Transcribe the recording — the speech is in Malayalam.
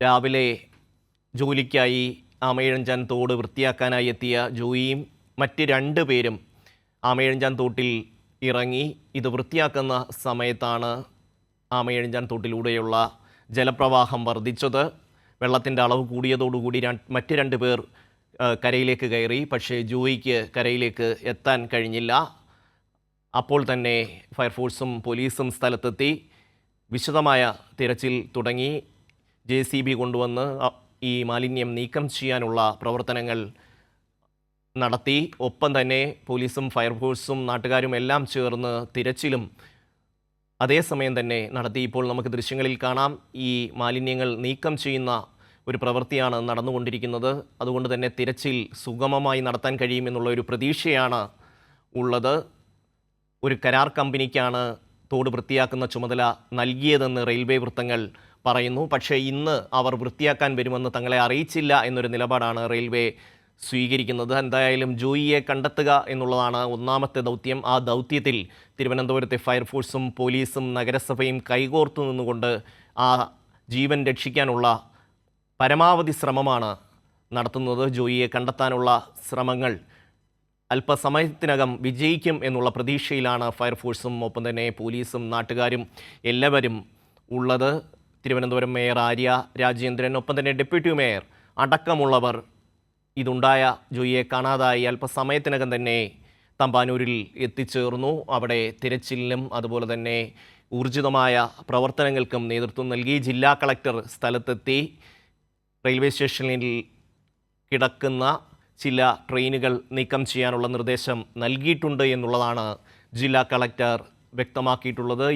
രാവിലെ ജോലിക്കായി ആമയിഴഞ്ചാൻ തോട് വൃത്തിയാക്കാനായി എത്തിയ ജോയിയും മറ്റ് 2 പേരും ആമയിഴഞ്ചാൻ തോട്ടിൽ ഇറങ്ങി ഇത് വൃത്തിയാക്കുന്ന സമയത്താണ് ആമയിഴഞ്ചാൻ തോട്ടിലൂടെയുള്ള ജലപ്രവാഹം വർദ്ധിച്ചത്. വെള്ളത്തിൻ്റെ അളവ് കൂടിയതോടുകൂടി മറ്റ് 2 പേർ കരയിലേക്ക് കയറി. പക്ഷേ ജോയിക്ക് കരയിലേക്ക് എത്താൻ കഴിഞ്ഞില്ല. അപ്പോൾ തന്നെ ഫയർഫോഴ്സും പോലീസും സ്ഥലത്തെത്തി വിശദമായ തിരച്ചിൽ തുടങ്ങി. JCB കൊണ്ടുവന്ന് ഈ മാലിന്യം നീക്കം ചെയ്യാനുള്ള പ്രവർത്തനങ്ങൾ നടത്തി. ഒപ്പം തന്നെ പോലീസും ഫയർഫോഴ്സും നാട്ടുകാരും എല്ലാം ചേർന്ന് തിരച്ചിലും അതേസമയം തന്നെ നടത്തി. ഇപ്പോൾ നമുക്ക് ദൃശ്യങ്ങളിൽ കാണാം, ഈ മാലിന്യങ്ങൾ നീക്കം ചെയ്യുന്ന ഒരു പ്രവൃത്തിയാണ് നടന്നുകൊണ്ടിരിക്കുന്നത്. അതുകൊണ്ട് തന്നെ തിരച്ചിൽ സുഗമമായി നടത്താൻ കഴിയുമെന്നുള്ള ഒരു പ്രതീക്ഷയാണ് ഉള്ളത്. ഒരു കരാർ കമ്പനിക്കാണ് തോട് വൃത്തിയാക്കുന്ന ചുമതല നൽകിയതെന്ന് റെയിൽവേ വൃത്തങ്ങൾ പറയുന്നു. പക്ഷേ ഇന്ന് അവർ വൃത്തിയാക്കാൻ വരുമെന്ന് തങ്ങളെ അറിയിച്ചില്ല എന്നൊരു നിലപാടാണ് റെയിൽവേ സ്വീകരിക്കുന്നത്. എന്തായാലും ജോയിയെ കണ്ടെത്തുക എന്നുള്ളതാണ് ഒന്നാമത്തെ ദൗത്യം. ആ ദൗത്യത്തിൽ തിരുവനന്തപുരത്തെ ഫയർഫോഴ്സും പോലീസും നഗരസഭയും കൈകോർത്തു നിന്നുകൊണ്ട് ആ ജീവൻ രക്ഷിക്കാനുള്ള പരമാവധി ശ്രമമാണ് നടത്തുന്നത്. ജോയിയെ കണ്ടെത്താനുള്ള ശ്രമങ്ങൾ അല്പസമയത്തിനകം വിജയിക്കും എന്നുള്ള പ്രതീക്ഷയിലാണ് ഫയർഫോഴ്സും ഒപ്പം തന്നെ പോലീസും നാട്ടുകാരും എല്ലാവരും ഉള്ളത്. തിരുവനന്തപുരം മേയർ ആര്യ രാജേന്ദ്രൻ, ഒപ്പം തന്നെ ഡെപ്യൂട്ടി മേയർ അടക്കമുള്ളവർ ഇതുണ്ടായ ജോയിയെ കാണാതായി അല്പസമയത്തിനകം തന്നെ തമ്പാനൂരിൽ എത്തിച്ചേർന്നു. അവിടെ തിരച്ചിലിനും അതുപോലെ തന്നെ ഊർജിതമായ പ്രവർത്തനങ്ങൾക്കും നേതൃത്വം നൽകി. ജില്ലാ കളക്ടർ സ്ഥലത്തെത്തി. റെയിൽവേ സ്റ്റേഷനിൽ കിടക്കുന്ന ചില ട്രെയിനുകൾ നീക്കം ചെയ്യാനുള്ള നിർദ്ദേശം നൽകിയിട്ടുണ്ട് എന്നുള്ളതാണ് ജില്ലാ കളക്ടർ വ്യക്തമാക്കിയിട്ടുള്ളത്.